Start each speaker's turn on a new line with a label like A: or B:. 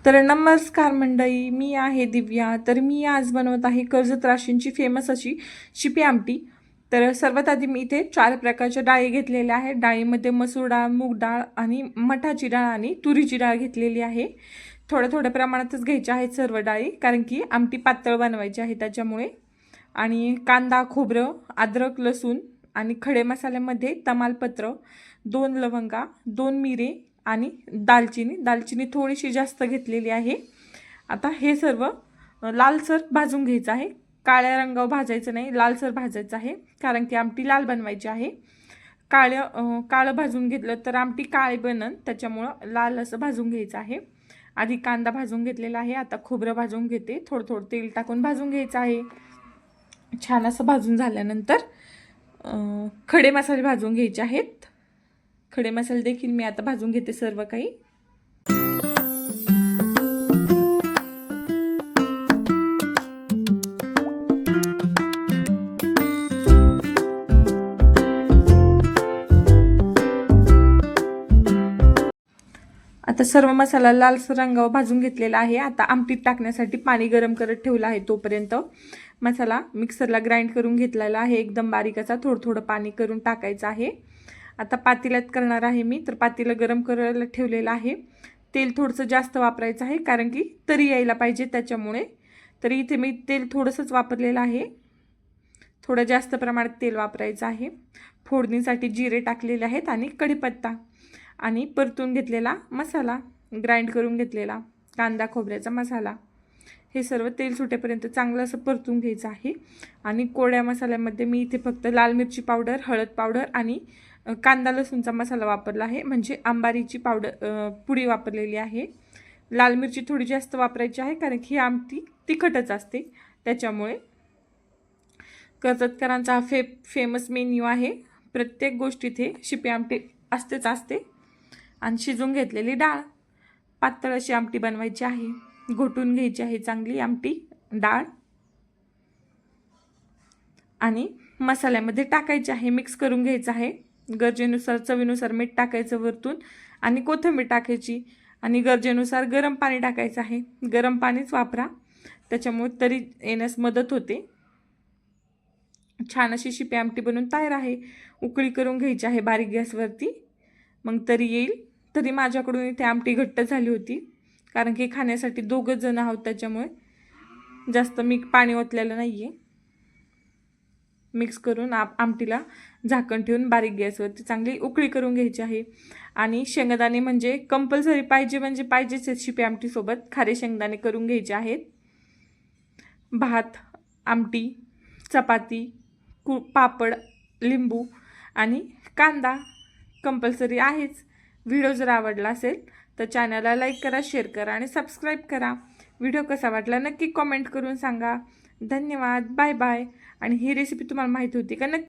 A: तर नमस्कार मंडळी, मी आहे दिव्या. तर मी आज बनवत आहे कर्जत राशींची फेमस अशी शिपी आमटी. तर सर्वात आधी मी इथे 4 प्रकारच्या डाळी घेतलेल्या आहेत. डाळीमध्ये मसूर डाळ, मूग डाळ आणि मठाची डाळ आणि तुरीची डाळ घेतलेली आहे. थोड्या थोड्या प्रमाणातच घ्यायच्या आहेत सर्व डाळी, कारण की आमटी पातळ बनवायची आहे त्याच्यामुळे. आणि कांदा, खोबरं, अद्रक, लसूण आणि खडे मसाल्यामध्ये तमालपत्र, 2 लवंगा, 2 मिरे आणि दालचिनी थोडीशी जास्त घेतलेली आहे. आता हे सर्व लालसर भाजून घ्यायचं आहे. काळ्या रंगावर भाजायचं नाही, लालसर भाजायचं आहे, कारण की आमटी लाल बनवायची आहे. काळं भाजून घेतलं तर आमटी काळी बनन, त्याच्यामुळं लाल असं भाजून घ्यायचं आहे. आधी कांदा भाजून घेतलेला आहे. आता खोबरं भाजून घेते. थोडं थोडं तेल टाकून भाजून घ्यायचं आहे. छान असं भाजून झाल्यानंतर खडे मसाले भाजून घ्यायचे आहेत. खडे मसाले देखील मी आता भाजून घेते सर्व काही. आता सर्व मसाला लालसर रंगावर भाजून घेतलेला आहे. आता आमटीत टाकण्यासाठी पाणी गरम करत ठेवलं आहे. तोपर्यंत मसाला मिक्सरला ग्राइंड करून घेतलेला आहे, एकदम बारीक असा. थोडं थोडं पाणी करून टाकायचं आहे. आता पातेल्यात करणार आहे मी, तर पातेलं गरम करायला ठेवलेलं आहे. तेल थोडंसं जास्त वापरायचं आहे, कारण की तरी यायला पाहिजे त्याच्यामुळे. तरी इथे मी तेल थोडंसंच वापरलेलं आहे. थोडं जास्त प्रमाणात तेल वापरायचं आहे. फोडणीसाठी जिरे टाकलेले आहेत आणि कढीपत्ता आणि परतून घेतलेला मसाला, ग्राइंड करून घेतलेला कांदा खोबऱ्याचा मसाला, हे सर्व तेल सुटेपर्यंत चांगलं असं परतून घ्यायचं आहे. आणि कोळ्या मसाल्यामध्ये मी इथे फक्त लाल मिरची पावडर, हळद पावडर आणि कांदा लसूणचा मसाला वापरला आहे, म्हणजे आंबारीची पुडी वापरलेली आहे. लाल मिरची थोडी जास्त वापरायची आहे, कारण की ही आमटी तिखटच असते त्याच्यामुळे. कर्जतकरांचा हा फेमस मेन्यू आहे. प्रत्येक गोष्ट इथे शिपी आमटी असते. आणि शिजून घेतलेली डाळ, पातळ अशी आमटी बनवायची आहे. घोटून घ्यायची आहे चांगली आमटी डाळ आणि मसाल्यामध्ये टाकायची आहे. मिक्स करून घ्यायचं आहे. गरजेनुसार, चवीनुसार मीठ टाकायचं वरतून आणि कोथिंबीर टाकायची. आणि गरजेनुसार गरम पाणी टाकायचं आहे. गरम पाणीच वापरा, त्याच्यामुळे तरी येण्यास मदत होते. छान अशी शिपी आमटी बनवून तयार आहे. उकळी करून घ्यायची आहे बारीक गॅसवरती, मग तरी येईल. तरी माझ्याकडून इथे आमटी घट्ट झाली होती, कारण की खाण्यासाठी 2 जण आहोत, त्याच्यामुळे जास्त मी पाणी ओतलेलं नाही आहे. मिक्स करून आमटीला झाकण ठेवून बारीक गॅसवरती चांगली उकळी करून घ्यायची आहे. आणि शेंगदाणे म्हणजे कंपल्सरी पाहिजेच शिपी आमटीसोबत खारे शेंगदाणे करून घ्यायचे आहेत. भात, आमटी, चपाती, पापड, लिंबू आणि कांदा कंपल्सरी आहेच. व्हिडिओ जर आवडला असेल तर चॅनलला लाईक करा, शेअर करा आणि सबस्क्राईब करा. व्हिडिओ कसा वाटला नक्की कमेंट करून सांगा. धन्यवाद, बाय बाय. आणि ही रेसिपी तुम्हाला माहिती होती का? नक्की